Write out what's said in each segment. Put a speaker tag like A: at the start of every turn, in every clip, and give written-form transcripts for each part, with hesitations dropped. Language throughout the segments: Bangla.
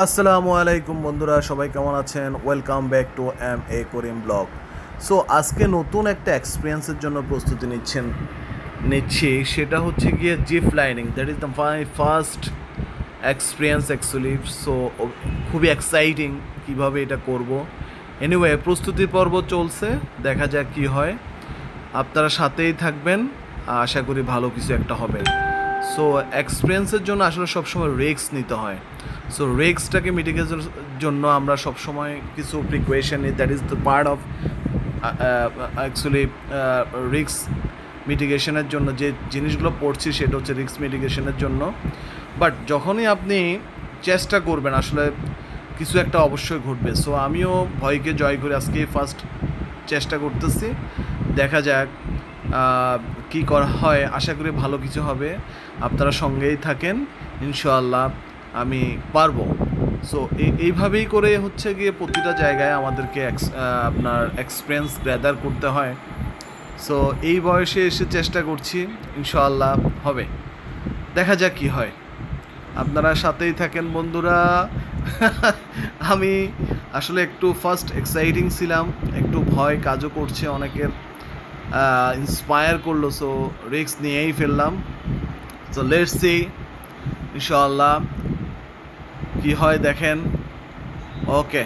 A: আসসালামু আলাইকুম বন্ধুরা, সবাই কেমন আছেন? Welcome back to Karim blog. So আজকে নতুন একটা এক্সপিরিয়েন্সের জন্য প্রস্তুতি নিচ্ছি, সেটা হচ্ছে গিয়ে zip lining. That is the my first experience actually. So খুবই এক্সাইটিং কীভাবে এটা করব। এনিওয়ে, প্রস্তুতি পর্ব চলছে, দেখা যাক কী হয়। আপনারা সাথেই থাকবেন, আশা করি ভালো কিছু একটা হবে। সো এক্সপিরিয়েন্সের জন্য আসলে সবসময় রিস্ক নিতে হয়। সো রিস্কটাকে মিটিগেশনের জন্য আমরা সবসময় কিছু প্রিকোয়েশন নিই। That is the part of actually risk মিটিগেশনের জন্য যে জিনিসগুলো পড়ছি সেটা হচ্ছে রিস্ক মিটিগেশনের জন্য। বাট যখনই আপনি চেষ্টা করবেন আসলে কিছু একটা অবশ্যই ঘটবে। সো আমিও ভয়কে জয় করে আজকে ফার্স্ট চেষ্টা করতেছি, দেখা যাক কী করা হয়। আশা করি ভালো কিছু হবে, আপনারা সঙ্গেই থাকেন, ইনশাআল্লাহ আমি পারবো। সো এইভাবেই করে হচ্ছে গিয়ে প্রতিটা জায়গায় আমাদেরকে আপনার এক্সপিরিয়েন্স গ্যাদার করতে হয়। সো এই বয়সে এসে চেষ্টা করছি, ইনশাআল্লাহ হবে, দেখা যাক কী হয়। আপনারা সাথেই থাকেন বন্ধুরা। আমি আসলে একটু ফার্স্ট এক্সাইটিং ছিলাম, একটু ভয় কাজও করছে, অনেকের ইন্সপায়ার করলো। সো রিস্ক নিয়েই ফেললাম। সো লেটস সি ইনশাআল্লাহ কি হয়, দেখেন। ওকে,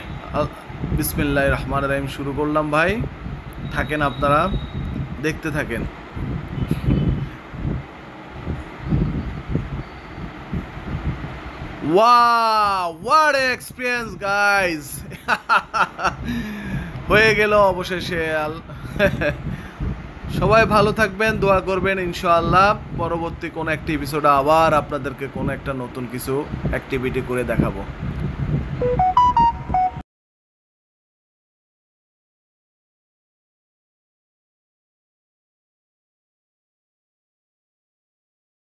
A: বিসমিল্লাহির রহমানির রহিম শুরু করলাম ভাই। থাকেন আপনারা, দেখতে থাকেন। Wow, what experience guys. হয়ে গেল অবশেষে। সবাই ভালো থাকবেন, দোয়া করবেন, ইনশাআল্লাহ পরবর্তী কোনো একটা এপিসোডে আবার আপনাদেরকে কোনো একটা নতুন কিছু অ্যাক্টিভিটি করে দেখাবো।